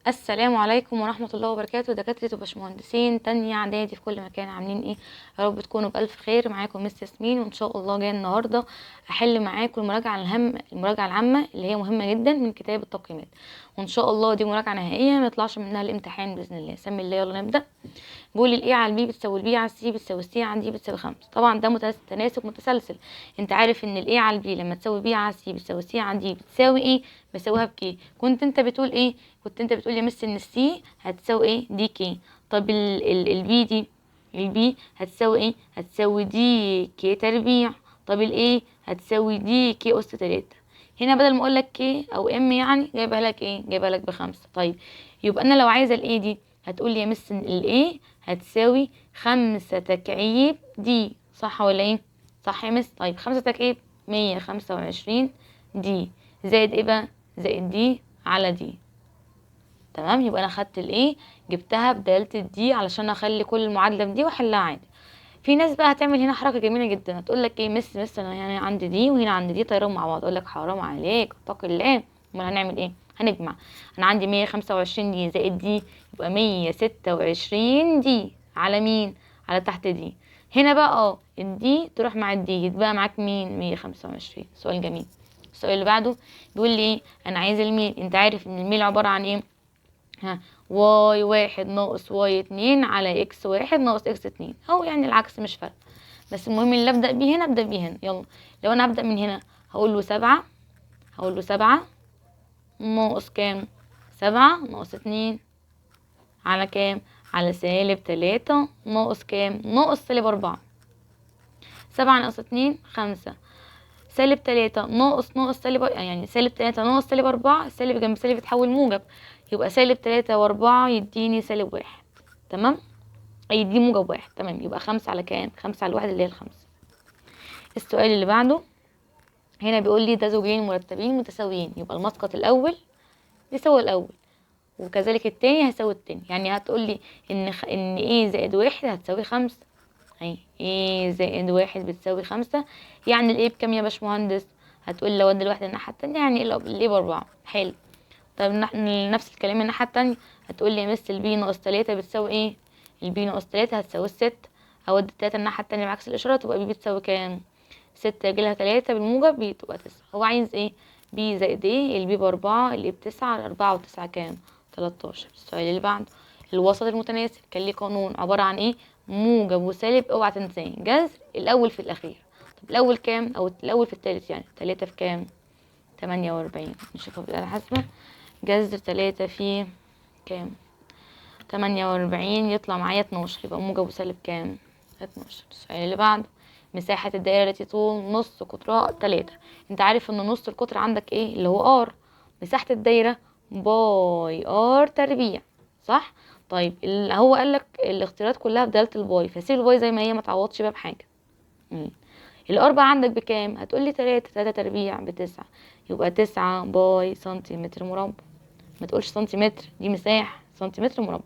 السلام عليكم ورحمة الله وبركاته، دكاترة وباشمهندسين تانية اعدادي في كل مكان، عاملين ايه؟ يا رب تكونوا بألف خير. معاكم مس ياسمين، وان شاء الله جايه النهارده احل معاكم المراجعة العامة اللي هي مهمة جدا من كتاب التقييمات، وان شاء الله دي مراجعة نهائية ما يطلعش منها الامتحان بإذن الله. سمي الله، يلا نبدأ. بيقول الايه على البي بتساوي البي على السي بتساوي السي على دي بتساوي 5. طبعا ده تناسب متسلسل. انت عارف ان الايه على البي لما تساوي بي على السي بتساوي سي على دي بتساوي ايه؟ بساويها بكي. كنت انت بتقول ايه؟ كنت انت بتقول يا مس ان السي هتساوي ايه؟ دي كي. طب البي دي، البي هتساوي ايه؟ هتساوي دي كي تربيع. طب الايه هتساوي دي كي اس 3. هنا بدل ما اقول لك كي او ام يعني جايبها لك ايه؟ جايبها لك ب5. طيب يبقى انا لو عايزه الايه دي هتقول لي يا مس ان الايه هتساوي 5 تكعيب دي، صح ولا ايه؟ صح يا مس. طيب 5 تكعيب 125 دي زائد ايه بقى؟ زائد دي على دي. تمام، يبقى انا خدت الايه جبتها بدالة الدي علشان اخلي كل المعادله بدي واحلها عادي. في ناس بقى هتعمل هنا حركه جميله جدا، هتقول لك ايه؟ مس انا يعني عندي دي وهنا عندي دي طيرهم مع بعض. اقول لك حرام عليك، اتق الله. امال هنعمل ايه؟ هنجمع. انا عندي 125 دي زائد دي يبقى 126 دي على مين؟ على تحت دي. هنا بقى الدي تروح مع الدي يتبقى معاك مين؟ 125. سؤال جميل. السؤال اللي بعده بيقول لي ايه؟ انا عايز الميل. انت عارف ان الميل عباره عن ايه؟ واي 1 ناقص واي 2 على اكس 1 ناقص اكس 2، او يعني العكس مش فارق. بس المهم اللي ابدا بيه هنا ابدا بيه هنا. يلا لو انا هبدا من هنا هقول له 7، هقول له 7 ناقص كام؟ 7 ناقص 2 على كام؟ على -3 ناقص كام؟ ناقص -4. 7 ناقص 2 5. -3 ناقص سالب، يعني -3 ناقص -4، السالب جنب سالب يتحول موجب، يبقى -3 و4 يديني -1. تمام، يدي موجب 1. تمام، يبقى 5 على كام؟ 5 على 1 اللي هي ال5. السؤال اللي بعده هنا بيقول لي ده زوجين مرتبين متساويين، يبقى المسقط الأول بيساوي الأول وكذلك التاني هيساوي التاني. يعني هتقول لي ان ايه زائد 1 هتساوي 5. اهي ايه زائد 1 بتساوي 5. يعني الايه بكام يا باشمهندس؟ هتقول لو ادي الواحد الناحية التانية يعني الايه ب4. حلو. طيب نفس الكلام الناحية التانية. هتقول لي يا مس البي ناقص 3 بتساوي ايه؟ البي ناقص 3 هتساوي 6. اودي 3 الناحية التانية بعكس الإشارة تبقى بي بتساوي كام؟ 6 يجيلها 3 بالموجب بي تبقى 9. هو عايز ايه؟ بي زائد ايه؟ البي ب4 اللي ب9 على 4 و9 كام؟ 13. السؤال اللي بعده الوسط المتناسب كان ليه قانون عبارة عن ايه؟ موجب وسالب، اوعى تنساه جذر الأول في الأخير. طب الأول كام؟ أو الأول في التالت، يعني 3 في كام؟ 48. نشوفها بالآلة الحاسبة. جذر 3 في كام؟ 48 يطلع معايا 12، يبقى موجب وسالب كام؟ 12. السؤال اللي بعده مساحة الدائرة التي طول نص قطرها 3. انت عارف ان نص القطر عندك ايه؟ اللي هو ار. مساحة الدايرة باي ار تربيع، صح؟ طيب هو قالك الاختيارات كلها بدالة الباي، فسيب الباي زي ما هي ما تعوضش بقى بحاجة. الار بقى عندك بكام؟ هتقولي 3 تربيع ب9، يبقى 9 باي سنتيمتر مربع. ما تقولش سنتيمتر، دي مساحة، سنتيمتر مربع.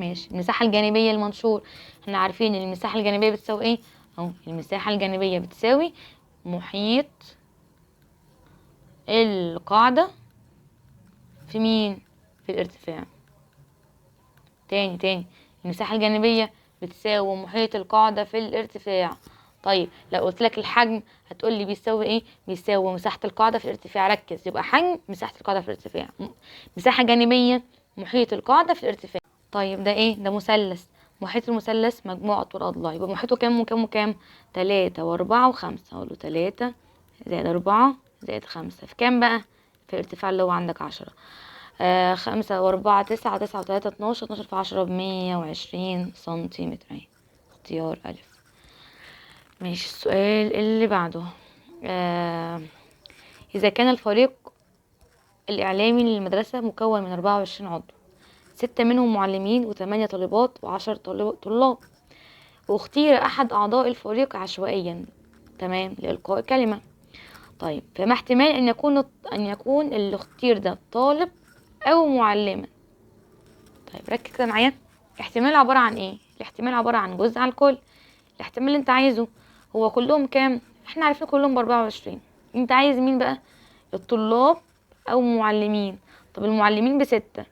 ماشي. المساحة الجانبية للمنشور احنا عارفين ان المساحة الجانبية بتساوي ايه؟ اهو المساحة الجانبية بتساوي محيط القاعدة في مين؟ في الارتفاع. تاني المساحة الجانبية بتساوي محيط القاعدة في الارتفاع. طيب لو قلت لك الحجم هتقول لي بيساوي ايه؟ بيساوي مساحة القاعدة في الارتفاع. ركز، يبقى حجم مساحة القاعدة في الارتفاع، مساحة جانبية محيط القاعدة في الارتفاع. طيب ده ايه؟ ده مثلث. محيط المثلث مجموع اطوال اضلاع، يبقى محيطه كام وكام وكام؟ 3 و4 و5. اقول له 3 زائد 4 زائد 5 في كام بقى؟ في الارتفاع اللي هو عندك 10. 5 و4 9، 9 و3 12، 12 في 10 ب120 سنتيمتر. اهي اختيار ألف. ماشي. السؤال اللي بعده إذا كان الفريق الإعلامي للمدرسة مكون من 24 عضو، 6 منهم معلمين و8 طالبات و10 طلاب، واختير أحد أعضاء الفريق عشوائيا، تمام، لإلقاء كلمة. طيب فما احتمال أن يكون اللي اختير ده طالب أو معلمة؟ طيب ركز كده معايا. احتمال عبارة عن ايه؟ الاحتمال عبارة عن جزء على الكل. الاحتمال اللي انت عايزه هو كلهم كام؟ احنا عارفين كلهم ب24. انت عايز مين بقى؟ الطلاب او معلمين. طب المعلمين ب6،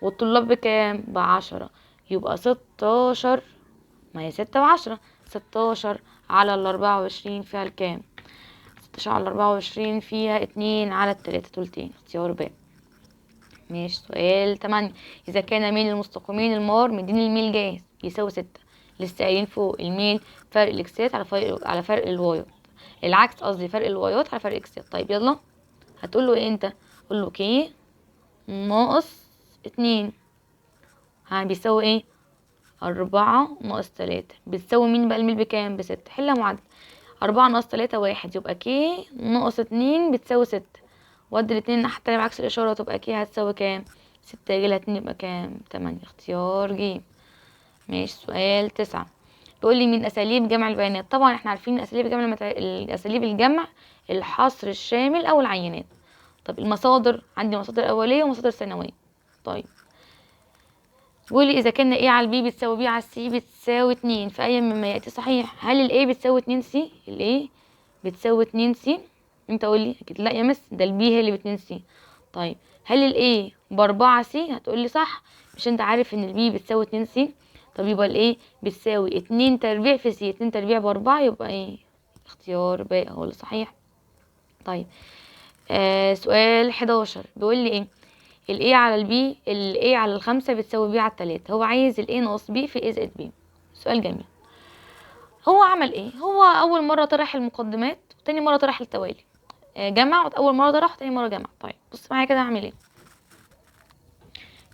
والطلاب بكام؟ ب10. يبقى 16. ما هي 6 و10. 16 على ال24 فيها الكام؟ 16 على 24 فيها 2/3 تلتين. اختيار ب. ماشي. سؤال 8. إذا كان ميل المستقيمين المار مدين الميل جاهز يساوي 6. لسه قايلين فوق الميل فرق الإكسات على فرق الوايات. العكس قصدي، فرق الوايات على فرق الإكسات. طيب يلا هتقول له ايه انت؟ قول له كي ناقص 2 بيساوي ايه؟ 4 - 3 بتساوي مين بقى؟ الميل بكام؟ ب6. حلها معادلة. 4 - 3 1. يبقى كي ناقص 2 بتساوي 6. ودي الاتنين الناحية التانية بعكس الإشارة، تبقى كي هتساوي كام؟ 6 يجيلها 2 يبقى كام؟ 8. اختيار ج. ماشي. سؤال 9. بيقول لي من أساليب جمع البيانات. طبعا احنا عارفين أساليب جمع أساليب الجمع الحصر الشامل أو العينات. طب المصادر، عندي مصادر أولية ومصادر ثانوية. طيب بيقول لي إذا كان A على B بتساوي B على C بتساوي 2 فأي مما يأتي صحيح. هل ال A بتساوي 2C؟ ال A بتساوي 2C؟ انت قول لي اكيد لا يا مس، ده ال B هي اللي ب2C. طيب هل ال A ب4C؟ هتقول لي صح، مش انت عارف ان ال B بتساوي 2C؟ طب يبقى ال A بتساوي 2 تربيع في C. 2 تربيع ب4 يبقى ايه؟ اختيار ب هو اللي صحيح. طيب سؤال 11 بيقول لي ايه؟ ال A على ال B، ال A على ال5 بتساوي B على ال3. هو عايز ال A ناقص B في A زائد B. سؤال جميل. هو عمل ايه؟ هو اول مره طرح المقدمات وتاني مره طرح التوالي. جمع، اول مره طرح وتاني مره جمع. طيب بص معايا كده هعمل ايه.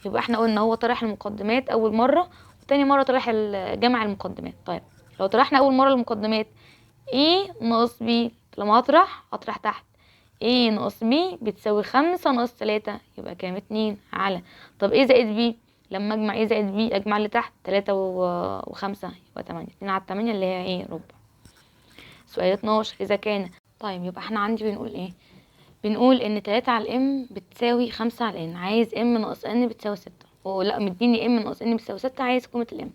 يبقى احنا قلنا هو طرح المقدمات اول مره وتاني مره طرح جمع المقدمات. طيب لو طرحنا اول مره المقدمات A ناقص B، لما هطرح تحت A ناقص B بتساوي 5 - 3 يبقى كام؟ 2 على. طب A زائد B، لما اجمع A زائد B اجمع اللي تحت 3 و5 يبقى 8. 2 على 8 اللي هي ايه؟ ربع. سؤال 12. اذا كان طيب يبقى احنا عندي بنقول ايه؟ بنقول ان 3 على الام بتساوي 5 على n. عايز ام ناقص n بتساوي 6. لا مديني ام ناقص n بتساوي 6، عايز قيمة الام.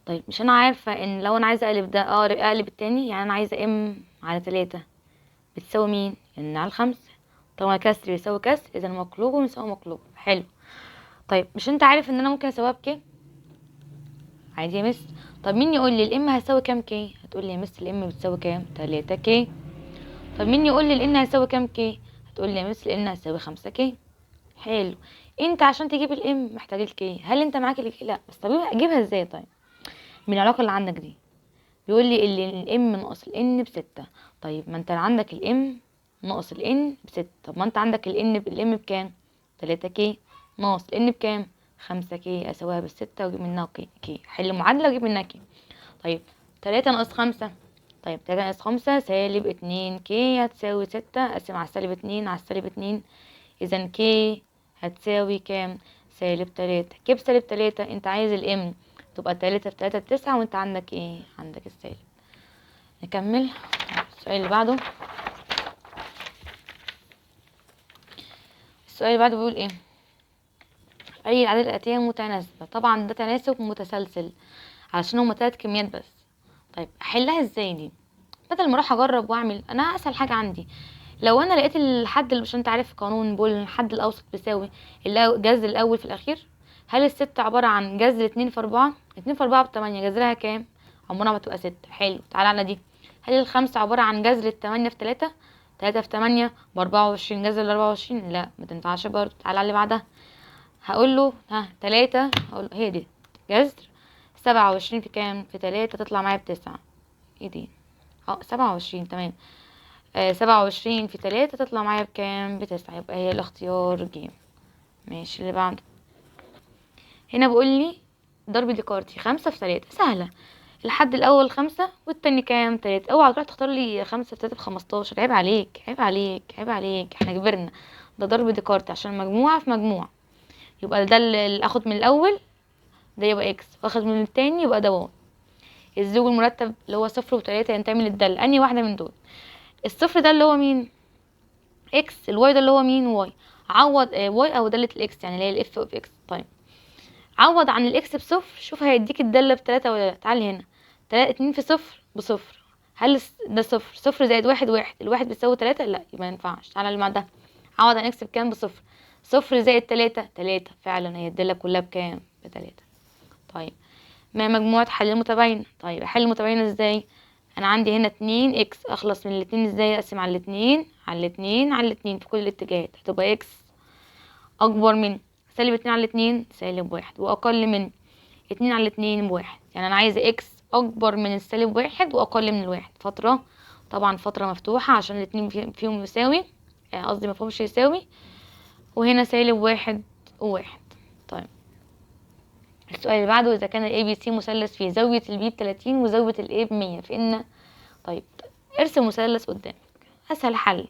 طيب مش انا عارفة ان لو انا عايزة اقلب ده اقلب التاني، يعني انا عايزة ام على 3 بتساوي مين؟ n على 5. طبعا كسر بيساوي كسر، اذا مقلوب بيساوي مقلوب. حلو. طيب مش انت عارف ان انا ممكن اساويها بكي؟ عادي يا مس. طب مين يقول لي الام هتساوي كام كي؟ هتقول لي يا مس الام بتساوي كام؟ 3 كي. طب مين يقول لي الان هيساوي كام كي؟ هتقول لي يا مس الان هتساوي 5 كي. حلو. انت عشان تجيب الام محتاج الكي. هل انت معاك الكي؟ لا. بس طب اجيبها ازاي؟ طيب من العلاقه اللي عندك دي بيقول لي الام ناقص الان ب6. طيب ما انت عندك الام ناقص الان ب6. طب ما انت عندك الام بكام؟ 3 كي ناقص الان بكام؟ 5 كي. اساويها بال6 واجيب منها كي. حل معادله واجيب منها كي. طيب 3 ناقص 5. طيب 3 ناقص 5 سالب 2 كي هتساوي 6. اقسم على سالب 2 على سالب 2. اذا كي هتساوي كام؟ سالب 3. كيف سالب 3؟ انت عايز الام تبقى 3 في 3 ب9 وانت عندك ايه؟ عندك السالب. نكمل. السؤال اللي بعده. السؤال اللي بعده بيقول ايه؟ اي الأعداد الآتية متناسبة. طبعا ده تناسب متسلسل علشان هما 3 كميات بس. طيب احلها ازاي دي؟ بدل ما اروح اجرب واعمل، انا اسهل حاجه عندي لو انا لقيت الحد اللي، مش انت عارف قانون بيقول الحد الاوسط بيساوي الجذر الاول في الاخير. هل الست عباره عن جذر 2 في 4؟ 2 في 4 ب8، جذرها كام؟ عمرها ما تبقى 6. حلو. تعالى على دي. هل الخمسة عباره عن جذر 8 في 3؟ 3 في 8 ب24، جذر ال24 لا ما تنفعش برضه. تعالى على اللي بعدها. هقول له 3، هقول له هي دي جذر 27 في كام؟ في 3 تطلع معايا ب9. ايه دي؟ 27 تمام. 27 في 3 تطلع معايا بكام؟ ب9. يبقى هي الاختيار ج. ماشي. اللي بعده هنا بيقول لي ضرب ديكارتي 5 في 3. سهلة. الحد الأول 5 والتاني كام؟ 3. اوعى تروح تختار لي 5 في 3 ب15. عيب عليك عيب عليك عيب عليك، احنا كبرنا. ده ضرب ديكارتي عشان مجموعة في مجموعة. يبقى ده اللي اخد من الأول ده يبقى اكس، واخد من التاني يبقى ده واي. الزوج المرتب اللي هو 0 و3 ينتمي للدالة انهي واحدة من دول؟ الصفر ده اللي هو مين؟ اكس. الواي ده اللي هو مين؟ واي. عوض واي او دالة الاكس يعني اللي هي الاف اوف اكس. طيب عوض عن الاكس بصفر، شوف هيديك الدالة ب3 ولا لا. تعالي هنا. 2 في صفر بصفر. هل ده صفر؟ صفر زائد واحد واحد. الواحد بتساوي 3؟ لا يبقى مينفعش. تعالى اللي بعدها. عوض عن اكس بكام؟ بصفر. صفر زائد تلاتة فعلا، هي الدالة كلها بكام؟ بتلاتة. طيب ما مجموعة حل المتباينة؟ طيب احل المتباينة ازاي؟ انا عندي هنا 2 اكس، اخلص من الاتنين ازاي؟ اقسم على الاتنين على الاتنين على الاتنين في كل الاتجاهات، هتبقى اكس اكبر من سالب 2 على الاتنين سالب 1، واقل من 2 على الاتنين بواحد. يعني انا عايزة اكس اكبر من السالب 1 واقل من الواحد. فترة، طبعا فترة مفتوحة عشان الاتنين فيهم يساوي، قصدي مفهومش يساوي، وهنا سالب 1 وواحد. طيب السؤال اللي بعده، إذا كان ال ABC مثلث فيه زاوية ال B ب30 وزاوية ال A ب100 فإن. طيب ارسم مثلث قدامك، أسهل حل،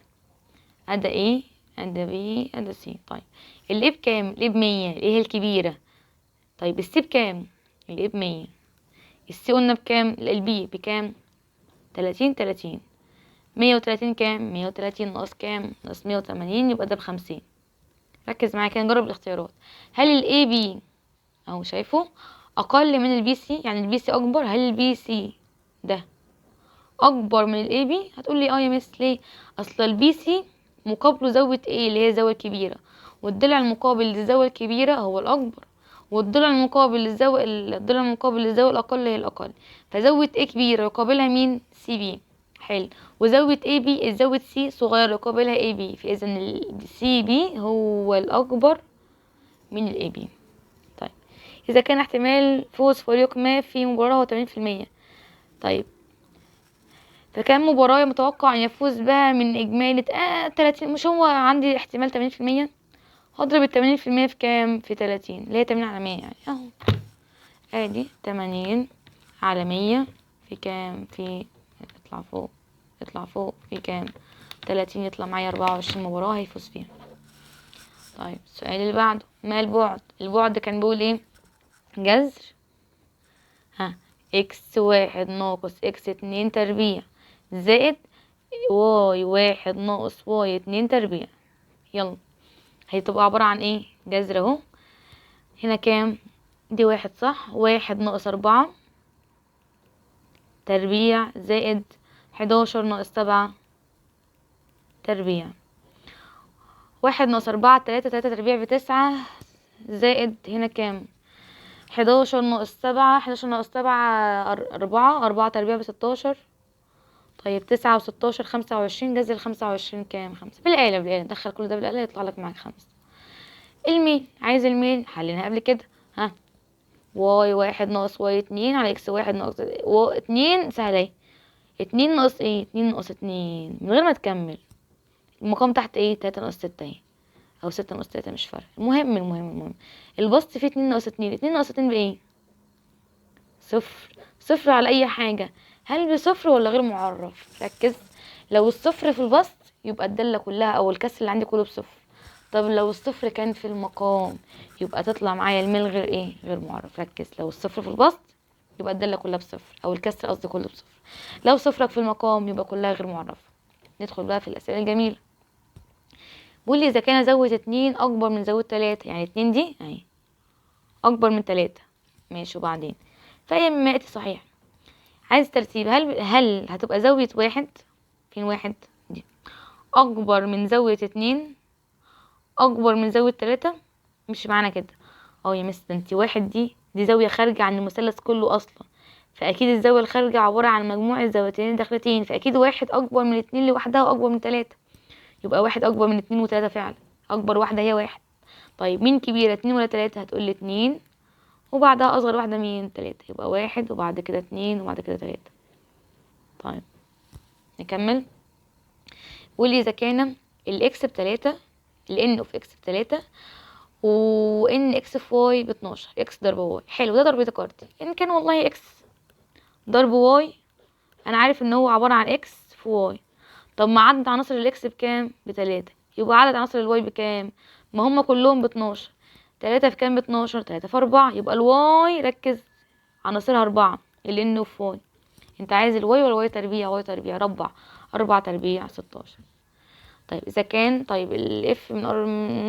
أدا A أدا B أدا C. طيب ال A بكام؟ ال A ب100، ال A هي الكبيرة. طيب ال C بكام؟ ال A ب100. ال C قلنا بكام؟ ال B بكام؟ 30 130 كام؟ 130 ناقص كام؟ ناقص 180 يبقى ده ب50. ركز معايا كده، نجرب الاختيارات. هل ال AB اهو شايفه اقل من البي سي؟ يعني البي سي اكبر. هل البي سي ده اكبر من الاي بي؟ هتقول لي اه يا مس. ليه؟ اصل البي سي مقابله زاويه ايه اللي هي الزاويه الكبيره، والضلع المقابل للزاويه الكبيره هو الاكبر، والضلع المقابل للزاويه الضلع المقابل للزاويه الاقل هي الاقل. فزاويه ايه كبيره يقابلها مين؟ سي بي. حلو. وزاويه اي بي زاويه سي صغيره يقابلها اي بي، فاذا السي بي هو الاكبر من الاي بي. طيب إذا كان احتمال فوز فريق ما في مباراة هو 80%، طيب فكم مباراة متوقع أن يفوز بها من إجمالي 30؟ مش هو عندي احتمال 80%، هضرب 80% في كام؟ في 30 اللي هي 80 على 100 يعني اهو. ادي 80 على 100 في كام؟ في اطلع فوق، اطلع فوق في كام؟ 30، يطلع معايا 24 مباراة هيفوز فيها. طيب السؤال اللي بعده، ما البعد؟ البعد كان بيقول ايه؟ جذر اكس واحد ناقص اكس اتنين تربيع زائد واي واحد ناقص واي اتنين تربيع. يلا هتبقى عبارة عن ايه؟ جذر اهو. هنا كام؟ دي واحد صح، واحد ناقص اربعة تربيع زائد 11 ناقص 7 تربيع. واحد ناقص اربعة 3 تربيع ب9 زائد هنا كام؟ 11 ناقص 7 11 ناقص 7 4 تربيع ب16. طيب 9 و16 25، جذر 25 كام؟ 5. بالآلة دخل كل ده بالآلة يطلع لك معاك 5. الميل، عايز الميل حليناها قبل كده. واي واحد ناقص واي اتنين على اكس واحد ناقص اتنين، سهلة اهي. 2 ناقص ايه؟ 2 ناقص 2 من غير ما تكمل. المقام تحت ايه؟ 3 ناقص 6 اهي، او 6 ناقص 3 مش فارقة. المهم البسط فيه 2 ناقص 2. 2 ناقص 2 بايه؟ صفر. صفر على اي حاجة، هل بصفر ولا غير معرف؟ ركز. لو الصفر في البسط يبقى الدالة كلها او الكسر اللي عندي كله بصفر. طب لو الصفر كان في المقام يبقى تطلع معايا الميل غير ايه؟ غير معرف. ركز، لو الصفر في البسط يبقى الدالة كلها بصفر، او الكسر قصدي كله بصفر. لو صفرك في المقام يبقى كلها غير معرفة. ندخل بقى في الاسئلة الجميلة. بيقول لي اذا كان زاوية 2 اكبر من زاوية 3، يعني 2 دي اهي اكبر من 3، ماشي، وبعدين فهي مما ياتي صحيح. عايز ترتيب، هل هتبقى زاوية واحد، فين واحد دي، اكبر من زاوية 2 اكبر من زاوية 3؟ مش معنى كده. يا مس انتي واحد دي زاوية خارجة عن المثلث كله اصلا، فاكيد الزاوية الخارجة عبارة عن مجموع الزاويتين الداخلتين، فاكيد واحد اكبر من 2 لوحدها واكبر من 3، يبقى واحد اكبر من 2 و3 فعلا، اكبر واحدة هي واحد. طيب مين كبيرة، 2 ولا 3؟ هتقولي 2 وبعدها اصغر واحدة مين؟ 3، يبقى واحد وبعد كده 2 وبعد كده 3. طيب نكمل. واللي اذا كان الاكس ب3، الان اوف اكس ب3 وان اكس في واي ب12، اكس ضرب واي. حلو، ده ضرب كارتي. ان كان والله اكس ضرب واي، انا عارف ان هو عبارة عن اكس في واي. طب ما عدد عناصر الاكس بكام؟ ب3، يبقى عدد عناصر الواي بكام؟ ما هم كلهم ب12. 3 في كام؟ ب12. 3 في 4، يبقى الواي ركز عناصرها 4، الان اوف واي. انت عايز الواي ولا واي تربيع؟ واي تربيع، ربع 4 تربيع 16. طيب اذا كان، طيب الاف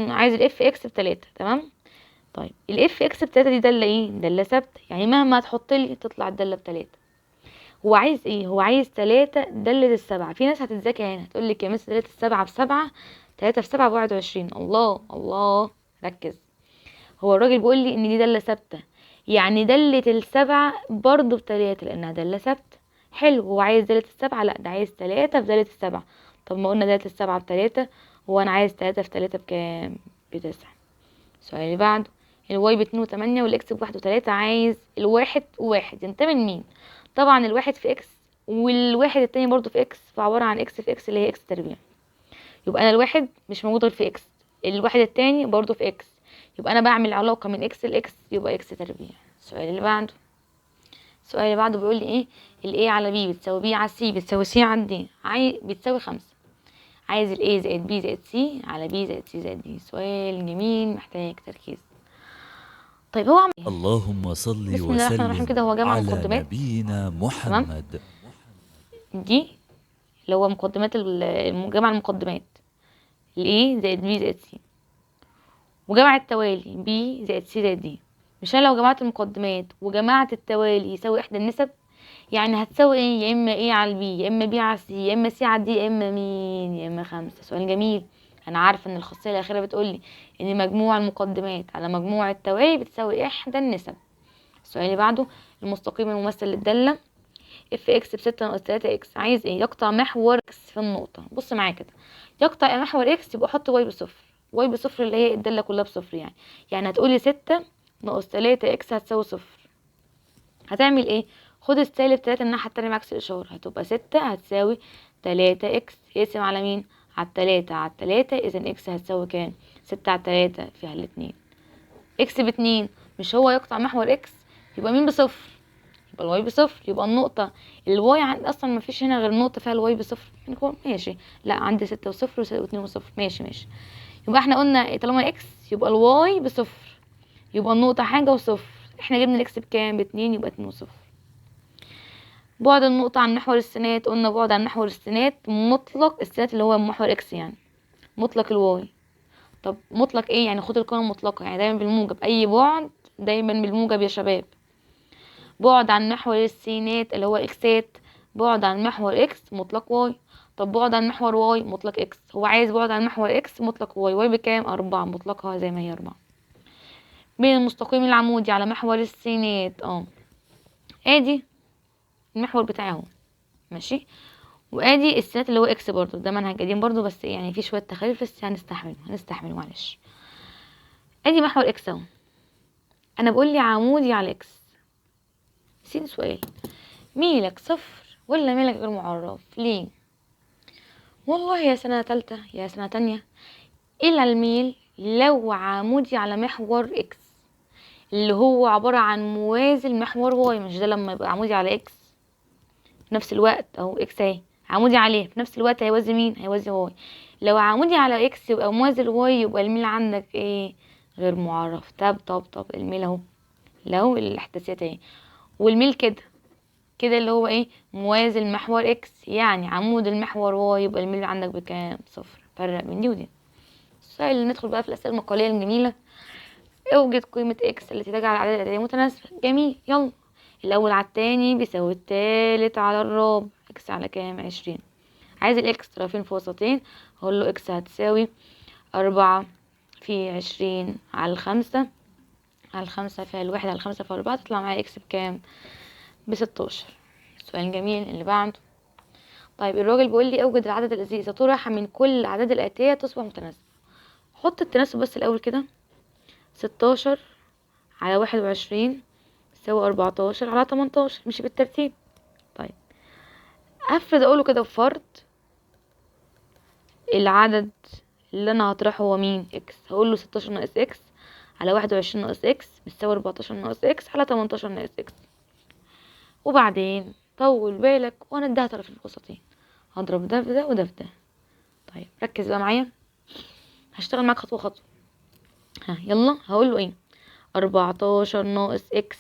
عايز الاف اكس ب3، تمام. طيب الاف اكس ب3 دي داله ايه؟ داله ثابته، يعني مهما تحط لي تطلع الداله ب3. هو عايز ايه؟ هو عايز 3 داله السبعه. في ناس هتتذاكى هنا تقول لك يا مس داله السبعه ب7 3 في 7 ب21. الله الله، ركز. هو الراجل بيقول لي ان دي دالة ثابتة، يعني دالة السبعة برضو ب3 لانها دالة ثابتة. حلو، هو عايز دالة السبعة، لا ده عايز 3 في دالة السبعة. طب ما قلنا دالة السبعة ب3، هو انا عايز 3 في 3 بكام؟ ب9. السؤال اللي بعده، الواي ب2 و8 والاكس ب1 و3، عايز الواحد وواحد ينتمي لمين؟ طبعا الواحد في اكس والواحد التاني برضو في اكس، فعبارة عن اكس في اكس اللي هي اكس تربيع. يبقى انا الواحد مش موجود غير في اكس، الواحد التاني برضو في اكس، يبقى انا بعمل علاقة من اكس لاكس، يبقى اكس تربيع. السؤال اللي بعده، السؤال اللي بعده بيقول لي ايه؟ الايه على بي بتساوي بي على سي بتساوي سي على دي بتساوي 5. عايز الايه زائد بي زائد سي على بي زائد سي زائد دي. سؤال جميل محتاج تركيز. طيب هو عمل ايه؟ اللهم صل بسم الله الرحمن الرحيم كده، وسلم هو جمع على مقدمات. نبينا تمام، محمد. دي اللي هو مقدمات جمع المقدمات، الايه زائد بي زائد سي، وجمع التوالي بي زائد سي زائد دي. مش انا لو جمعت المقدمات وجمعت التوالي يساوي احدى النسب، يعني هتساوي ايه؟ يا اما ايه على البي، يا اما بي على سي، يا اما سي على دي، يا اما مين؟ يا اما 5. سؤال جميل. انا عارفه ان الخاصيه الاخيره بتقولي ان مجموع المقدمات على مجموع التوالي بتساوي احدى النسب. السؤال اللي بعده، المستقيم الممثل للداله اف اكس ب6 ناقص 3 اكس، عايز ايه؟ يقطع محور اكس في النقطه. بص معايا كده، يقطع محور اكس يبقى احط واي بصفر. واي بصفر اللي هي الداله كلها بصفر، يعني هتقولي 6 ناقص 3 اكس هتساوي صفر. هتعمل ايه؟ خد السالب 3 الناحيه التانيه بعكس الاشاره، هتبقى 6 هتساوي 3 اكس، يقسم على مين؟ على 3 على 3، اذا اكس هتساوي كام؟ 6 على 3 فيها الاتنين، اكس ب2. مش هو يقطع محور اكس؟ يبقى مين بصفر؟ يبقى الواي بصفر. يبقى النقطة الواي عندي اصلا ما فيش هنا غير نقطة فيها الواي بصفر، ماشي. لا عندي 6 وصفر و2 وصفر، ماشي ماشي. يبقى احنا قلنا طالما اكس يبقى الواي بصفر، يبقى النقطة حاجة وصفر. احنا جبنا الاكس بكام؟ ب2، يبقى 2 وصفر. بعد النقطة عن محور السينات، قلنا بعد عن محور السينات مطلق السينات اللي هو محور اكس، يعني مطلق الواي. طب مطلق ايه؟ يعني خد القيمة المطلقة، يعني دايما بالموجب، اي بعد دايما بالموجب يا شباب. بعد عن محور السينات اللي هو اكسات، بعد عن محور اكس مطلق واي. طب بعد عن محور واي مطلق اكس، هو عايز بعد عن محور اكس مطلق واي، واي بكام؟ 4، مطلقها زي ما هي 4. بين المستقيم العمودي على محور السينات، ادي المحور بتاعي اهو، ماشي. وادي السينات اللي هو اكس برضو، ده منهج قديم برضو بس يعني في شويه تخاريف، بس هنستحمله معلش. ادي محور اكس اهو، انا بقول لي عمودي على اكس. نسيت سؤال، ميلك صفر ولا ميلك غير معرف؟ ليه؟ والله يا سنة تالتة يا سنة تانية، إلى الميل لو عمودي على محور إكس اللي هو عبارة عن موازي المحور واي. مش ده لما يبقى عمودي على إكس في نفس الوقت أهو إكس أهي عمودي عليه في نفس الوقت هيوازي مين؟ هيوازي واي. لو عمودي على إكس يبقى موازي الواي، يبقى الميل عندك إيه؟ غير معرف. طب الميل أهو، لو الإحداثيات أهي، والميل كده اللي هو ايه؟ موازي المحور اكس، يعني عمود المحور واي، يبقى الميل عندك بكام؟ صفر. فرق بين دي ودي. السؤال اللي ندخل بقى في الاسئله المقاليه الجميله، اوجد قيمه اكس التي تجعل العدد الاتيه متناسبه. جميل، يلا. الاول على التاني بيساوي التالت على الرابع، اكس على كام؟ 20. عايز الاكس طرفين في وسطين، هقول له اكس هتساوي 4 في 20 على 5 على 5 فيها الواحد على 5 في 4، تطلع معايا اكس بكام؟ ب16. سؤال جميل اللي بعده. طيب الراجل بيقول لي اوجد العدد الذي اذا طرح من كل الاعداد الاتيه تصبح متناسبه. حط التناسب بس الاول كده، 16 على 21 يساوي 14 على 18، مش بالترتيب. طيب افرض اقوله كده بفرض العدد اللي انا هطرحه هو مين؟ اكس. هقول له 16 ناقص اكس على 21 ناقص اكس بتساوي 14 ناقص اكس على 18 ناقص اكس. وبعدين طول بالك وانا اديها طرفين وسطين، هضرب ده في ده وده في ده. طيب ركز بقى معايا، هشتغل معاك خطوه خطوه. يلا هقول له ايه؟ 14 ناقص اكس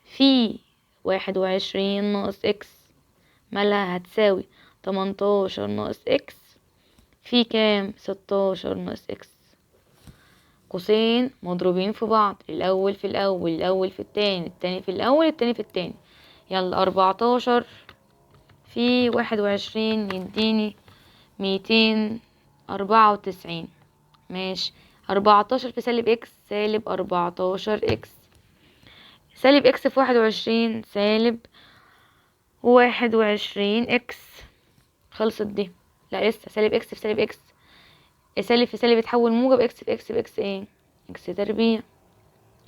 في 21 ناقص اكس مالها؟ هتساوي 18 ناقص اكس في كام؟ 16 ناقص اكس. قوسين مضروبين في بعض، الاول في الاول، الاول في التاني، التاني في الاول، التاني في التاني. يلا 14 في 21 يديني 200 94. ماشي. 14 في سالب اكس سالب 14 اكس. سالب اكس في 21 سالب 21 اكس. خلصت دي. لا لسه. سالب اكس في سالب اكس، سالب في سالب يتحول موجب، اكس في اكس في اكس ايه؟ اكس تربيع.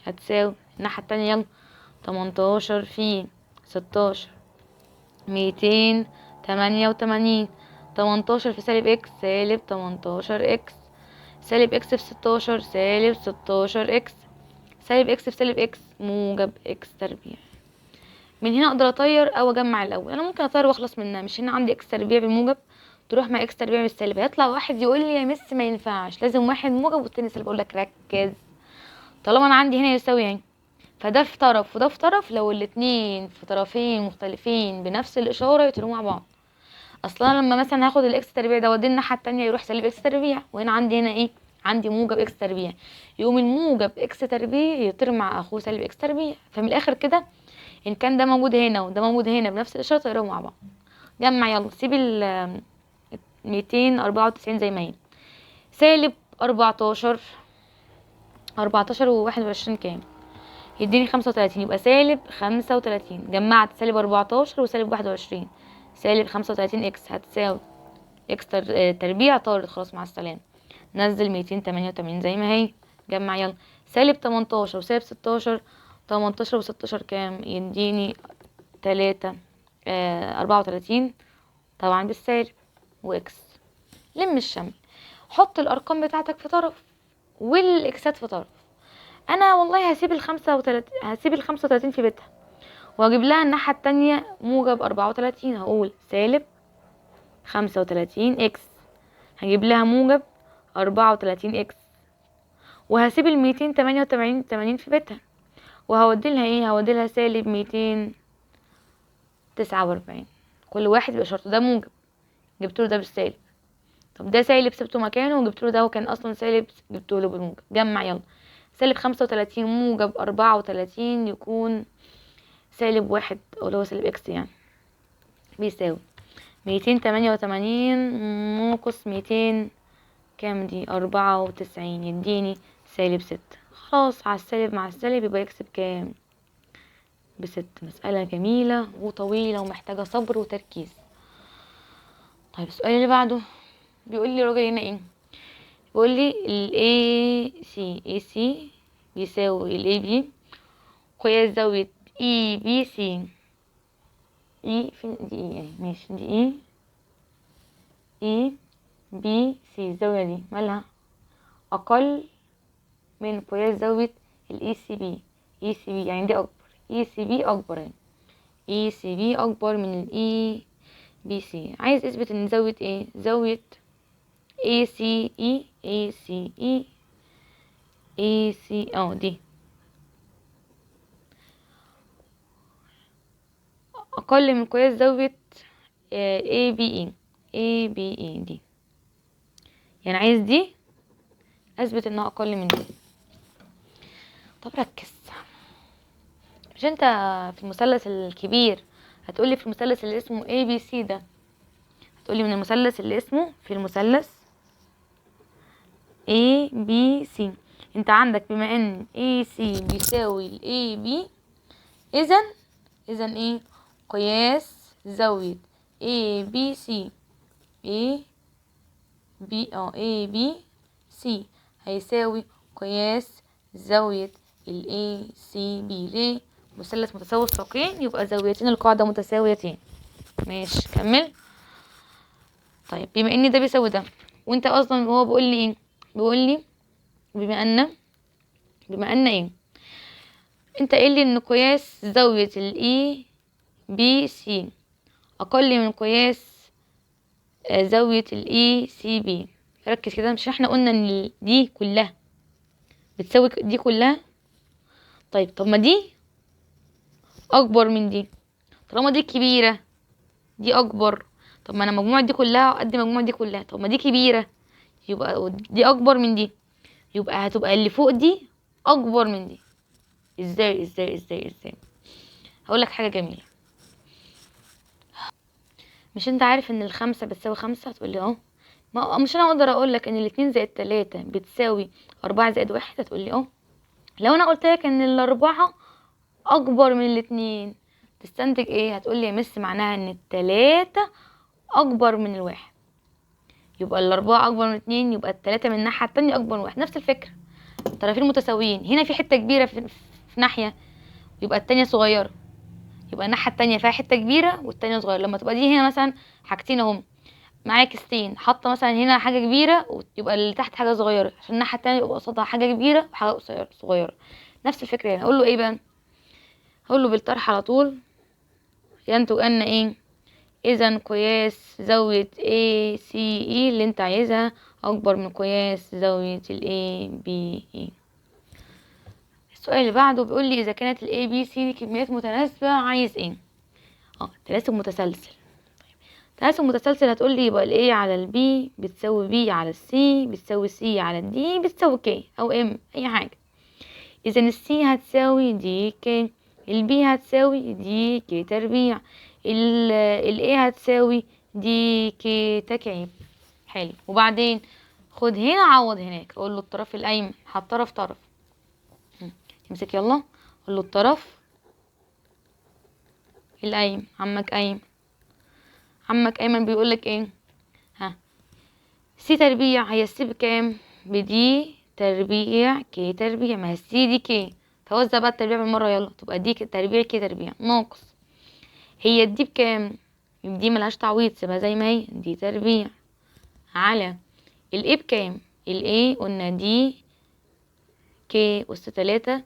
هتساوي الناحية التانية يلا. 18 في 16 288. 18 في سالب اكس سالب 18 اكس. سالب اكس في 16 سالب 16 اكس. سالب اكس في سالب اكس موجب اكس تربيع. من هنا اقدر اطير او اجمع الاول. انا ممكن اطير واخلص منها. مش هنا عندي اكس تربيع بالموجب تروح مع اكس تربيع بالسالب، هيطلع واحد يقول لي يا مس ما ينفعش، لازم واحد موجب والتاني سالب. اقول لك ركز. طالما انا عندي هنا يساوي يعني، فده في طرف وده في طرف، لو الاتنين في طرفين مختلفين بنفس الاشاره يطيروا مع بعض. اصلا لما مثلا هاخد الاكس تربيع ده وادي الناحيه التانية يروح سالب اكس تربيع، وهنا عندي هنا ايه؟ عندي موجب اكس تربيع، يقوم الموجب اكس تربيع يطير مع اخوه سالب اكس تربيع. فمن الاخر كده ان كان ده موجود هنا وده موجود هنا بنفس الاشاره طيروا مع بعض. جمع يلا. سيب ال 294 زي ما هي. سالب 14. 14 و21 كام؟ يديني 35. يبقى سالب 35. جمعت سالب 14 وسالب 21. سالب 35 اكس هتساوي اكس تربيع. طارت خلاص مع السلامة. نزل 288 زي ما هي. جمع يلا. سالب 18 وسالب 16. 18 و16 كام؟ يديني 34. طبعا بالسالب واكس. لم الشمل. حط الارقام بتاعتك في طرف والاكسات في طرف. انا والله هسيب ال35 في بيتها واجيب لها الناحيه التانية موجب 34. هقول سالب 35 اكس، هجيب لها موجب 34 اكس، وهسيب ال288 في بيتها، وهودي لها ايه؟ هودي لها سالب 249. كل واحد بإشارته. ده موجب جبت له ده بالسالب. طب ده سالب سبته مكانه وجبت له ده، وكان اصلا سالب جبته له بالموجب. جمع يلا. سالب 35 موجب 34 يكون سالب 1، اللي هو سالب اكس يعني، بيساوي 288 ناقص 200 كام دي؟ 94. يديني سالب 6. خلاص على السالب مع السالب يبقى يكسب كام؟ ب6. مسألة جميلة وطويلة ومحتاجة صبر وتركيز. طيب السؤال اللي بعده بيقول لي الراجل هنا ايه؟ بيقول لي ال AC بيساوي ال AB قياس زاوية EBC. فين دي؟ ايه يعني؟ ماشي دي EBC. الزاوية دي مالها؟ أقل من قياس زاوية ال ECB. ECB يعني دي أكبر. ECB أكبر يعني. ECB أكبر من ال EBC. عايز اثبت ان زاوية ايه؟ زاوية ACE دي أقل من قياس زاوية ABE دي. يعني عايز دي اثبت انها اقل من دي. طب ركز. مش انت في المثلث الكبير هتقولي في المثلث اللي اسمه ABC ده، هتقولي من المثلث اللي اسمه في المثلث ABC انت عندك بما ان AC بيساوي ال AB، اذا ايه؟ قياس زاوية ABC ABC هيساوي قياس زاوية ال ACB. ليه؟ مثلث متساوي الساقين يبقى زاويتين القاعدة متساويتين. ماشي كمل. طيب بما ان ده بيساوي ده، وانت اصلا هو بيقول لي ايه؟ بيقول لي بما ان ايه؟ انت قايل لي ان قياس زاوية ال ABC اقل من قياس زاوية ال ECB. ركز كده. مش احنا قلنا ان دي كلها بتساوي دي كلها؟ طب ما دي اكبر من دي. طالما دي كبيرة دي اكبر، طب ما انا مجموع دي كلها قد مجموع دي كلها. طب ما دي كبيرة يبقى دي اكبر من دي، يبقى هتبقى اللي فوق دي اكبر من دي. ازاي؟ هقولك حاجة جميلة. مش انت عارف ان ال5 بتساوي 5؟ هتقولي اه. مش انا اقدر اقول لك ان الاتنين زائد تلاتة بتساوي 4 زائد 1؟ هتقولي اه. لو انا قلت لك ان الاربعة اكبر من الاتنين، تستنتج ايه؟ هتقولي يا مس معناها ان التلاتة اكبر من الواحد. يبقى الاربعة اكبر من اتنين، يبقى التلاتة من الناحية التانية اكبر من واحد. نفس الفكرة، طرفين متساويين، هنا في حتة كبيرة في ناحية، يبقى التانية صغيرة، يبقى الناحية التانية فيها حتة كبيرة والتانية صغيرة. لما تبقى دي هنا مثلا حاجتين اهم، معايا كيستين، حاطة مثلا هنا حاجة كبيرة ويبقى اللي تحت حاجة صغيرة، عشان الناحية التانية يبقى قصادها حاجة كبيرة وحاجة صغيرة. نفس الفكرة هنا. اقول له ايه بقى؟ هقول له بالطرح على طول ينتج ان ايه؟ اذا قياس زاوية ACE اللي انت عايزها اكبر من قياس زاوية ABE. السؤال اللي بعده بيقول لي اذا كانت ABC دي كميات متناسبة عايز ايه؟ تناسب متسلسل. تناسب متسلسل هتقول لي يبقى A على B بتساوي B على C بتساوي C على D بتساوي K او M، اي حاجة. اذا C هتساوي DK، B هتساوي DK تربيع، A هتساوي DK تكعيب. حلو. وبعدين خد هنا عوض هناك، اقول له الطرف الايمن هتطرف طرف، امسك يلا، اقول له الطرف الايمن. عمك ايمن بيقول لك ايه؟ سي تربيع، هي السي بكام؟ بدي تربيع كي تربيع، ما هي السي دي كي، فوزع بقى التربيع بالمره، يلا تبقى دي تربيع كي تربيع ناقص هي الدي بكام؟ دي ملهاش تعويض، سيبها زي ما هي، دي تربيع على الايه بكام؟ الايه قلنا دي كي أس 3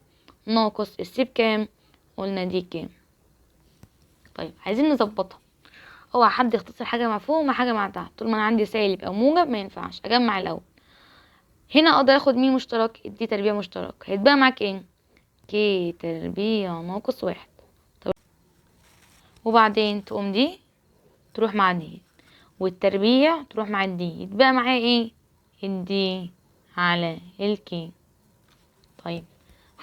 ناقص السي بكام؟ قلنا دي كام. طيب عايزين نظبطها. هو حد يختصر حاجه مع فوق ومع حاجه مع تحت، طول ما انا عندي سالب او موجب ما ينفعش اجمع الاول. هنا اقدر اخد مين مشترك؟ دي تربيع مشترك، هيتبقى معاك ايه؟ كي تربيع ناقص 1. طب وبعدين تقوم دي تروح مع دي والتربيع تروح مع الدي، يتبقى معايا ايه؟ الدي على الكي. طيب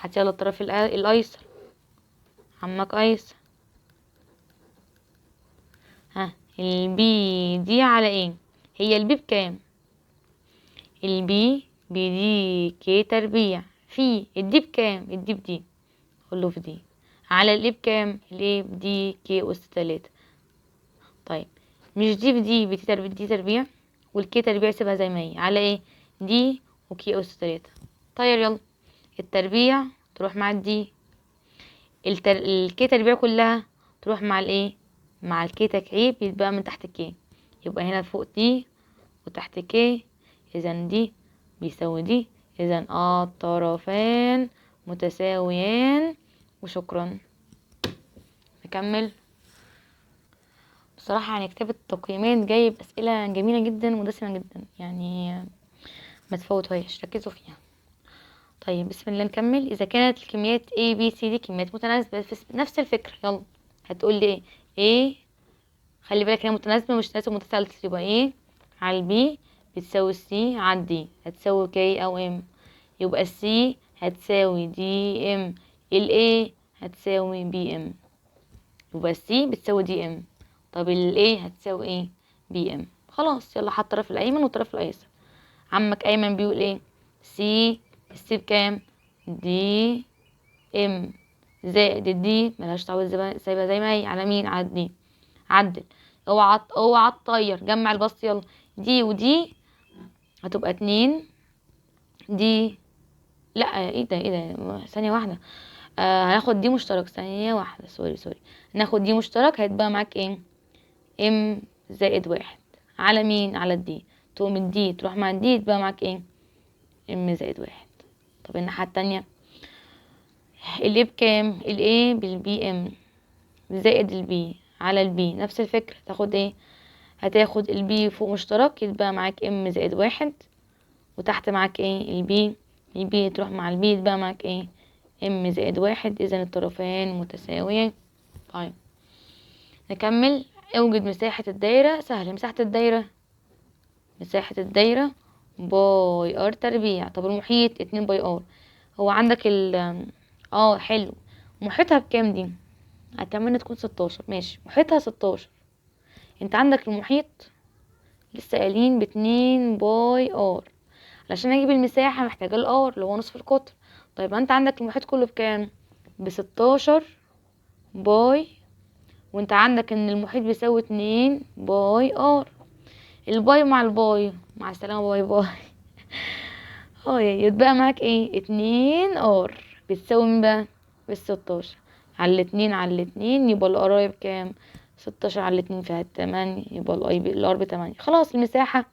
هات يلا الطرف الايسر، عمك ايسر. البي دي على ايه؟ هي البي بكام؟ البي بدي كي تربيع في الدي بكام؟ الدي بدي، اقول له في دي على الايه بكام؟ الايه بدي كي اس 3. طيب مش دي بدي دي تربيع والكي تربيع سيبها زي ما هي على ايه؟ دي وكي اس 3. طيب يلا التربيع تروح مع الدي، الكي تربيع كلها تروح مع الايه؟ مع الكي تكعيب، يتبقى من تحت كي، يبقى هنا فوق دي وتحت كي، اذا دي بيساوي دي، اذا الطرفان متساويان. وشكرا. نكمل. بصراحة يعني كتاب التقييمات جايب أسئلة جميلة جدا ودسمة جدا، يعني ما تفوتوهاش، ركزوا فيها. طيب بسم الله نكمل. إذا كانت الكميات A B C دي كميات متناسبة في نفس الفكرة، يلا هتقول لي ايه؟ A، خلي بالك هنا متناسبة مش تناسب متسلسل، يبقى A على B بتساوي C على D هتساوي K أو M، يبقى C هتساوي DM، A هتساوي BM، يبقى C بتساوي DM. طب الايه هتساوي ايه؟ بي ام. خلاص يلا حط الطرف الايمن والطرف الايسر. عمك ايمن بيقول ايه؟ سي، السي بكام؟ دي ام زائد الدي ملهاش تعويض، سايبها زي ما هي على مين؟ على الدي. عدل، اوعى تطير، جمع البسط يلا. دي ودي هتبقى 2 دي، لا ايه ده ثانيه واحده. هناخد دي مشترك، ثانيه واحده، سوري. ناخد دي مشترك، هيتبقى معاك ايه؟ ام زائد 1 على مين؟ على الدي، تقوم الدي تروح مع الدي يتبقى معاك ايه؟ ام زائد 1. طب الناحية التانية الايه بكام؟ الايه بالبي ام زائد البي على البي، نفس الفكرة، تاخد ايه؟ هتاخد البي فوق مشترك يتبقى معاك ام زائد 1، وتحت معاك ايه؟ البي تروح مع البي يتبقى معاك ايه؟ ام زائد 1، اذا الطرفان متساويين. طيب نكمل. اوجد مساحة الدايرة. سهل، مساحة الدايرة باي ار تربيع. طب المحيط 2 باي ار. هو عندك حلو. محيطها بكام دي؟ اتمنى تكون 16. ماشي محيطها 16. انت عندك المحيط لسه قايلين باتنين باي ار. علشان اجيب المساحة محتاجة الار اللي هو نصف القطر. طيب انت عندك المحيط كله بكام؟ ب16 باي، وانت عندك ان المحيط بيساوي 2 باي ار. الباي مع الباي مع السلامة، باي باي. اه يتبقى معاك ايه؟ 2 ار بتساوي مين بقى؟ ب16 على الاتنين على الاتنين، يبقى الار بكام؟ 16 على الاتنين فيها 8، يبقى الار ب8. خلاص المساحة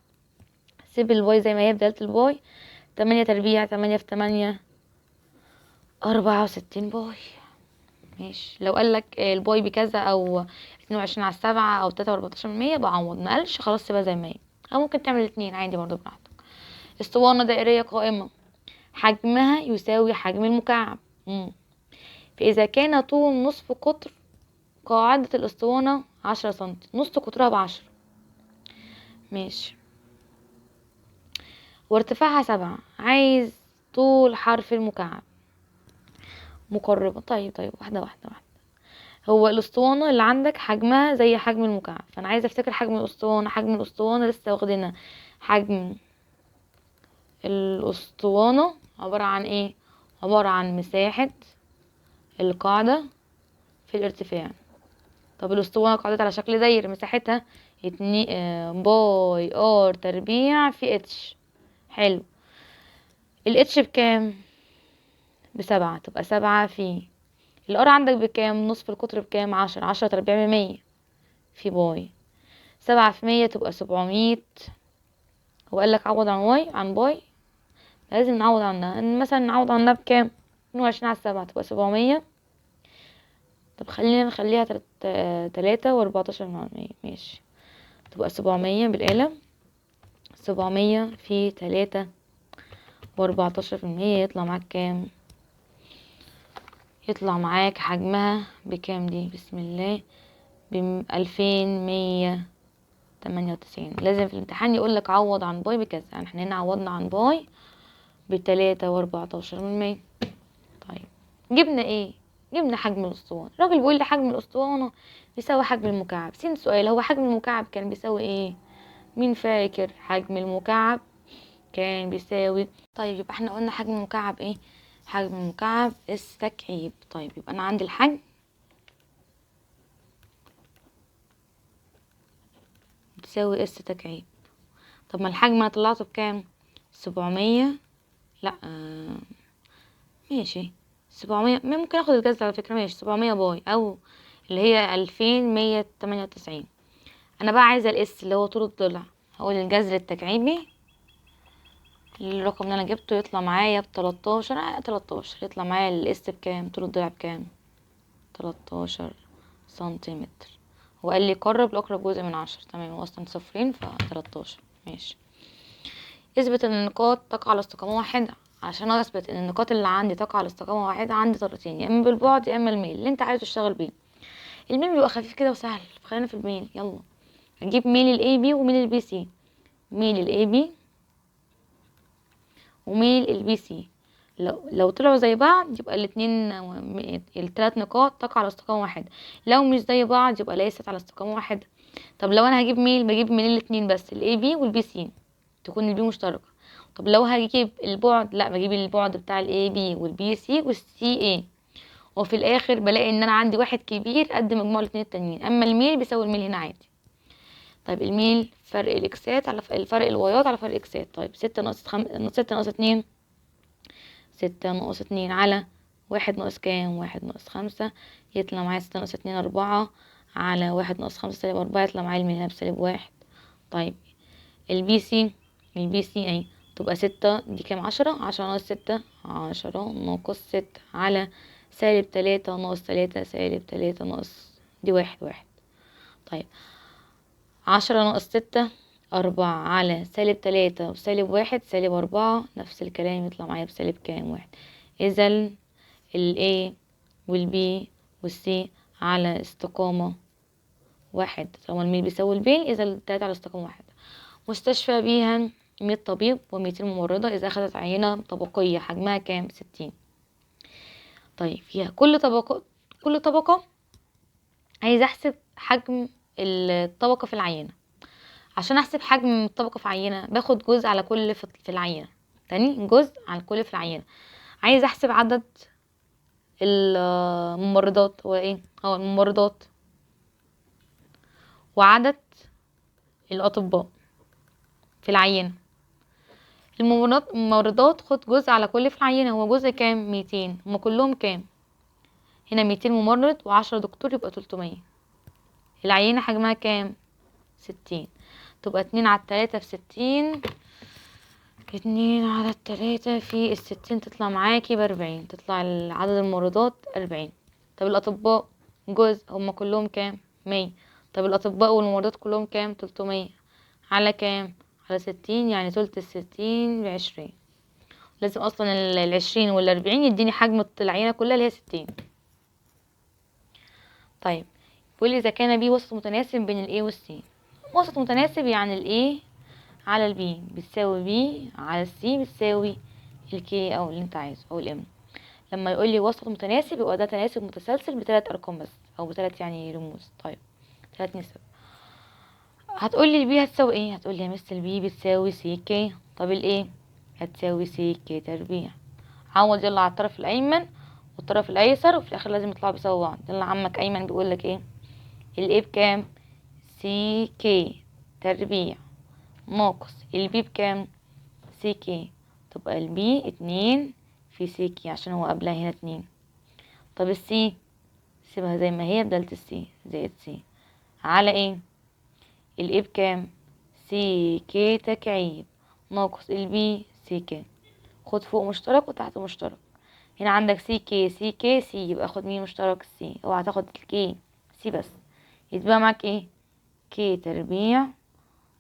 سيب الباي زي ما هي بدالة الباي، 8 تربيع، 8 في 8 64 باي. ماشي. لو قالك الباي بكذا او 22 على 7 او 3.14%، بعوض. ما قالش خلاص سيبها زي ما هي، او ممكن تعمل الاتنين عادي برضو براحتك. اسطوانة دائرية قائمة حجمها يساوي حجم المكعب. فإذا كان طول نصف قطر قاعدة الاسطوانة 10 سنتي، نص قطرها ب10. ماشي. وارتفاعها 7، عايز طول حرف المكعب مقربة. طيب واحدة واحدة. هو الاسطوانة اللي عندك حجمها زي حجم المكعب، فانا عايزة افتكر حجم الاسطوانة. حجم الاسطوانة لسه واخدينها. حجم الاسطوانة عبارة عن ايه؟ عبارة عن مساحة القاعدة في الارتفاع. طب الاسطوانة قاعدتها على شكل داير، مساحتها اتنين باي ار تربيع في اتش. حلو. الاتش بكام؟ ب7، تبقى 7 في الار عندك بكام؟ نصف القطر بكام؟ 10 تربيع ب100 في باي. 7 في 100 تبقى 700. هو قالك عوض عن واي عن باي، لازم نعوض عنها. مثلا نعوض عنها بكام؟ 22 على 7 تبقى 700. طب خلينا نخليها 3 و14 ماشي. تبقى 700 بالآلة. 700 في 3 و14%، يطلع معاك كام؟ يطلع معاك حجمها بكام دي؟ بسم الله، ب2198. لازم في الامتحان يقولك عوض عن باي بكذا. يعني احنا هنا عوضنا عن باي ب3 و14%. طيب جبنا ايه؟ جبنا حجم الاسطوانة. الراجل بيقول لي حجم الاسطوانة بيساوي حجم المكعب. سؤال، هو حجم المكعب كان بيساوي ايه؟ مين فاكر حجم المكعب كان بيساوي؟ طيب يبقى احنا قلنا حجم المكعب ايه؟ حجم المكعب اس تكعيب. طيب يبقى انا عندي الحجم بتساوي اس تكعيب. طب ما الحجم انا طلعته بكام؟ 700. لا ماشي 700. ممكن اخد الجذر على فكرة. ماشي 700 باي، او اللي هي 2198. انا بقى عايزة الاس اللي هو طول الضلع. هقول الجذر التكعيبي الرقم اللي انا جبته يطلع معايا ب13. 13 يطلع معايا الاس بكام؟ طول الضلع بكام؟ 13 سنتيمتر. هو قال لي قرب لأقرب جزء من 10. تمام، هو اصلا صفرين ف13. ماشي. اثبت ان النقاط تقع على استقامة واحدة. عشان اثبت ان النقاط اللي عندي تقع على استقامة واحدة، عندي طريقتين، يا اما بالبعد يا اما الميل اللي انت عايز تشتغل بيه. الميل بيبقى خفيف كده وسهل، خلينا في الميل. يلا هنجيب ميل الاي بي وميل البي سي. ميل الاي بي وميل البي سي لو طلعوا زي بعض يبقى الاتنين، التلات نقاط تقع على استقامة واحدة. لو مش زي بعض يبقى ليست على استقامة واحدة. طب لو انا هجيب ميل، بجيب ميل الاتنين بس، الاي بي والبي سي، تكون البي مشتركة. طب لو هجيب البعد، لا بجيب البعد بتاع الاي بي والبي سي والسي اي، وفي الاخر بلاقي ان انا عندي واحد كبير قد مجموع الاتنين التانيين. اما الميل بيساوي الميل هنا عادي. طيب الميل فرق الاكسات على الفرق الوايات على فرق الاكسات. طيب 6 ناقص 2، 6 ناقص 2 على 1 ناقص كام؟ 1 ناقص 5. يطلع معايا 6 ناقص 2 4 على 1 ناقص 5 -4، يطلع معايا الميل هنا بسالب 1. طيب البي سي اهي تبقى 6 دي كام؟ 10. 10 ناقص 6 10 ناقص 6 على -3 ناقص 3 -3 ناقص دي 1. طيب 10 ناقص 6 4 على -3 وسالب 1 -4. نفس الكلام يطلع معايا بسالب كام؟ 1. إذا ال A وال B وال C على استقامة واحد. طالما الميل بيساوي البي، إذا التلاتة على استقامة واحد. مستشفى بيها 100 طبيب و200 ممرضة إذا أخدت عينة طبقية حجمها كام؟ 60. طيب فيها كل طبقة عايز أحسب حجم الطبقة في العينة. عشان احسب حجم الطبقة في عينة باخد جزء على كل في العينة. تاني، جزء على كل في العينة. عايز احسب عدد الممرضات، هو ايه؟ هو الممرضات وعدد الاطباء في العينة. الممرضات خد جزء على كل في العينة، هو جزء كام؟ 200. هما كلهم كام؟ هنا 200 ممرض و10 دكتور، يبقى 300. العينة حجمها كام؟ 60. تبقى 2/3 في 60. 2/3 في 60 تطلع معاكي ب40. تطلع عدد الممرضات 40. طب الأطباء جزء، هما كلهم كام؟ 100. طب الأطباء والممرضات كلهم كام؟ 300 على كام؟ على 60، يعني تلت 60 ب20. لازم أصلا 20 وال40 يديني حجم العينة كلها اللي هي 60. طيب بيقول لي إذا كان بي وسط متناسب بين ال A وال C. وسط متناسب يعني ال A على ال B بتساوي B على ال C بتساوي ال K أو اللي انت عايزه أو ال M. لما يقول لي وسط متناسب يبقى ده تناسب متسلسل ب3 أرقام بس، أو ب3 يعني رموز. طيب 3 نسب. هتقول لي البي هتساوي ايه؟ هتقول لي يا مس البي بتساوي سي كي. طب الايه؟ هتساوي سي كي تربيع. عوض يلا على الطرف الايمن والطرف الايسر، وفي الاخر لازم يطلعوا بيساوي بعض. يلا عمك ايمن بيقول لك ايه؟ الايه بكام؟ سي كي تربيع ناقص البي بكام؟ سي كي. تبقى البي 2 في سي كي عشان هو قبلها هنا 2. طب السي سيبها زي ما هي بدالة السي زائد سي على ايه؟ الايه بكام؟ سي كي تكعيب ناقص البي سي كي. خد فوق مشترك وتحت مشترك. هنا عندك سي كي سي كي سي، يبقى خد مين مشترك؟ سي. اوعى تاخد الكي سي بس. يتبقى معاك ايه؟ كي تربيع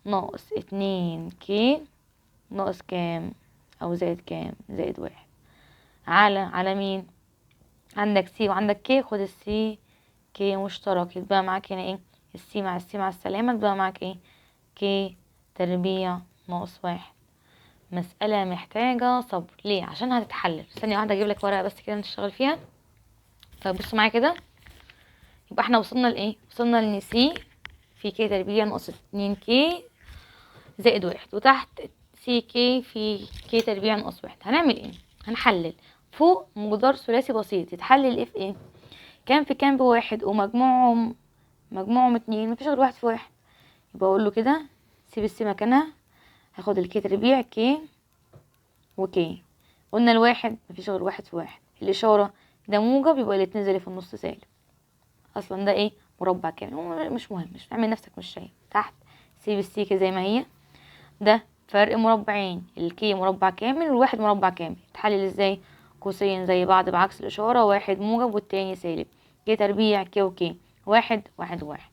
ناقص 2 كي ناقص كام؟ او زائد كام؟ زائد 1 على مين؟ عندك سي وعندك كي، خد السي كي مشترك. يتبقى معاك هنا ايه؟ السي مع السي مع السلامة. يتبقى معاك ايه؟ كي تربيع ناقص 1. مسألة محتاجة صبر. ليه؟ عشان هتتحلل. ثانية واحدة اجيب لك ورقة بس كده نشتغل فيها. طب بصوا معايا كده. يبقى احنا وصلنا لايه؟ وصلنا لان سي في كي تربيع ناقص 2 كي زائد 1، وتحت سي كي في كي تربيع ناقص 1. هنعمل ايه؟ هنحلل. فوق مقدار ثلاثي بسيط يتحلل ايه في ايه؟ كام في كام ب1 ومجموعهم 2، مفيش غير 1 في 1. يبقى اقول له كده سيب السي مكانها. هاخد الكي تربيع كي وكي. قلنا الواحد مفيش غير 1 في 1. الإشارة ده موجب يبقى الاتنين زي اللي في النص سالب. أصلا ده ايه؟ مربع كامل. هو مش مهم، مش تعمل نفسك مش شايف. تحت سيب السي زي ما هي. ده فرق مربعين، الكي مربع كامل والواحد مربع كامل. تحلل ازاي؟ قوسين زي بعض بعكس الإشارة، واحد موجب والتاني سالب. كي تربيع كي وكي، واحد واحد واحد.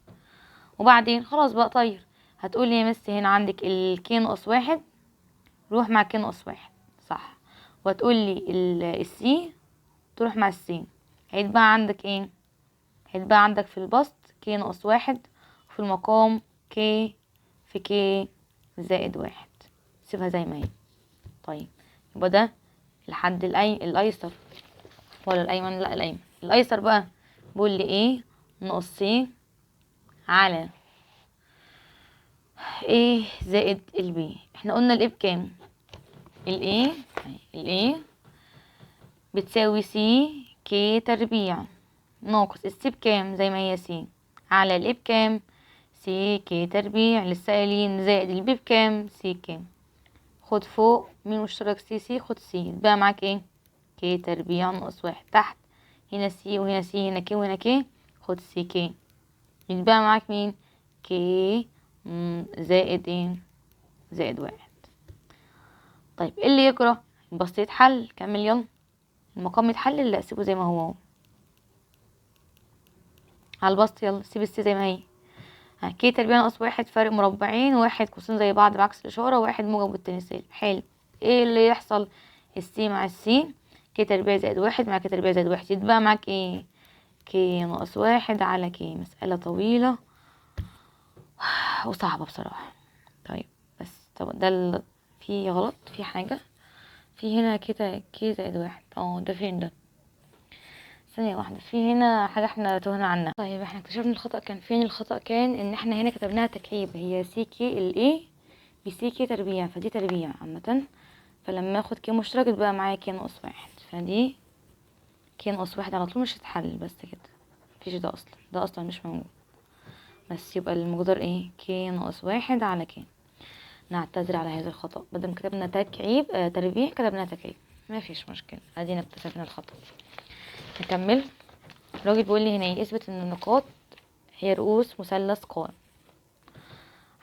وبعدين خلاص بقى طير. هتقولي يا مس هنا عندك الكي ناقص 1 روح مع كي ناقص 1، صح. وهتقولي السي تروح مع السي. هيتبقى عندك ايه؟ هيتبقى عندك في البسط كي ناقص 1، وفي المقام كي في كي زائد 1. سيبها زي ما هي. طيب يبقى ده الحد الايسر ولا الايمن؟ لا الايمن. الايسر بقى بيقول لي ايه؟ ناقص سي على ايه زائد البي. احنا قلنا الايه بكام؟ الايه بتساوي سي كي تربيع ناقص السي بكام؟ زي ما هي سي على الايه بكام؟ سي كي تربيع للسائلين زائد البي بكام؟ سي كي. خد فوق مين مشترك؟ سي خد سي. يبقى معاك ايه؟ كي تربيع ناقص 1. تحت هنا سي وهنا سي، هنا كي وهنا كي، خد سي كي. يبقى معاك مين؟ كي زائد ايه؟ زائد 1. طيب ايه اللي يجرى؟ البسط يتحل. كمل يلا. المقام يتحلل؟ لا سيبه زي ما هو على البسط. يلا سيب السي زي ما هي. كي تربيع ناقص 1 فرق مربعين، واحد قوسين زي بعض بعكس الإشارة، واحد موجب والتاني سالب. حلو. ايه اللي يحصل؟ السي مع السي كي تربيع زائد 1 مع كي تربيع زائد 1. يتبقى معاك ايه؟ كي ناقص 1 على كي. مسألة طويلة وصعبة بصراحة. طيب بس طب ده في غلط في حاجة في هنا كده. كي زائد 1 ده فين ده؟ ثانية واحدة، في هنا حاجة احنا تهنا عنها. طيب احنا اكتشفنا الخطأ كان فين. الخطأ كان ان احنا هنا كتبناها تكعيب، هي سي كي الاي بسي كي تربيع، فدي تربيع عامة. فلما اخد كي مشترك بقى معايا كي ناقص واحد، فدي كي ناقص واحد على طول مش هتتحل، بس كده مفيش ده اصلا، ده اصلا مش موجود. بس يبقى المقدار ايه؟ كي ناقص واحد على كي. نعتذر على هذا الخطأ، بدل ما كتبنا تكعيب تربيع كتبنا تكعيب، مفيش مشكلة، ادينا اكتشفنا الخطأ. نكمل. الراجل بيقول لي هنا اثبت ان النقاط هي رؤوس مثلث قائم.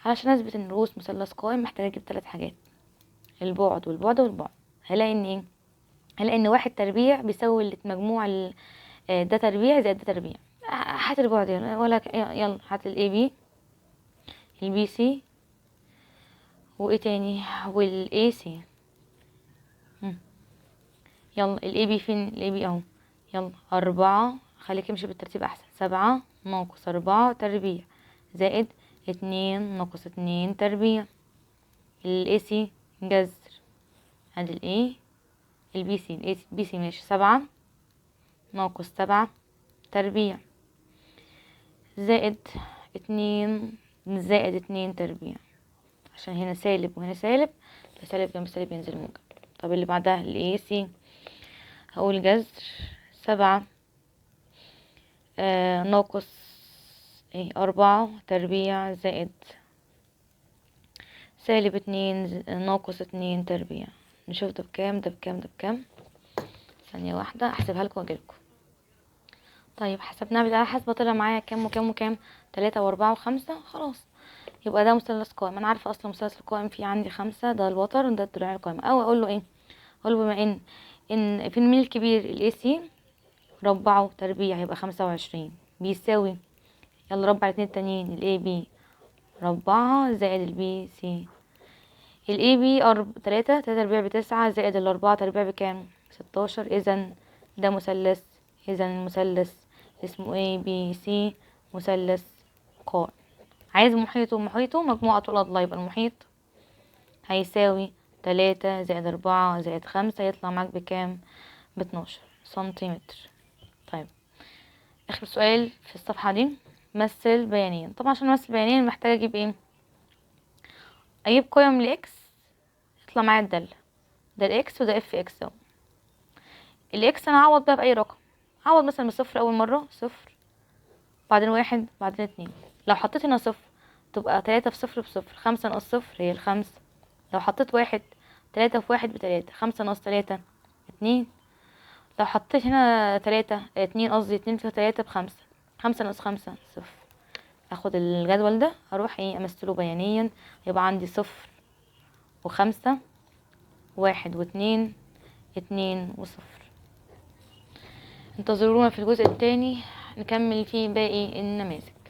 علشان اثبت ان رؤوس مثلث قائم محتاجه اجيب 3 حاجات، البعد والبعد والبعد. هلاقي ان ايه؟ هلاقي ان 1 تربيع بيساوي مجموع ده تربيع زائد ده تربيع. هات البعد يلا، ولا يلا هات الاي بي، البي سي، وايه تاني، والاي سي. يلا الاي بي فين؟ الاي بي اهو. يلا 4، خليك امشي بالترتيب احسن. 7 ناقص 4 تربيع زائد 2 ناقص 2 تربيع. الاي سي جذر، ادي الاي. البي سي، البي سي ماشي 7 ناقص 7 تربيع زائد 2 زائد 2 تربيع، عشان هنا سالب وهنا سالب، فسالب جنب سالب ينزل موجب. طب اللي بعدها الاي سي، هقول جذر 7 ناقص 4 تربيع زائد سالب 2 ناقص 2 تربيع. نشوف ده بكام، ده بكام، ده بكام. ثانية واحدة احسبها لكم واجيلكم. طيب حسبناها بالآلة الحاسبة طلع معايا كام وكام وكام؟ 3 و4 و5. خلاص يبقى ده مثلث قائم. انا عارفة اصلا مثلث القائم فيه عندي 5، ده الوتر وده الضلوع القائمة. او اقول له ايه؟ اقول له بما ان في الميل الكبير الاي سي ربعه تربيع هيبقى 25 بيساوي، يلا ربع 2 التانيين، الاي بي ربعها زائد البي سي. الاي بي 3 تربيع ب9 زائد 4 تربيع بكام؟ 16. اذا ده مثلث، اذا المثلث اسمه اي بي سي مثلث قائم. عايز محيطه، محيطه مجموعة طول أضلاع، يبقى المحيط هيساوي 3 زائد 4 زائد 5 يطلع معاك بكام؟ ب12 سنتيمتر. طيب اخر سؤال في الصفحة دي، مثل بيانيا. طبعا عشان امثل بيانيا محتاجة اجيب ايه؟ اجيب قيم لاكس يطلع معايا الدالة، ده الاكس وده اف اكس اهو. الاكس انا هعوض بقى باي رقم، هعوض مثلا بصفر اول مرة، صفر، بعدين 1، بعدين 2. لو حطيت هنا صفر تبقى 3 في صفر بصفر، 5 ناقص صفر هي ال5. لو حطيت 1، 3 في 1 ب3، 5 ناقص 3 2. لو حطيت هنا 3 2 قصدي 2 في 3 ب5، 5 ناقص 5 صفر. اخد الجدول ده اروح امثله بيانيا، يبقى عندي 0 و5، 1 و2، 2 و0. انتظرونا في الجزء الثاني نكمل فيه باقي النماذج.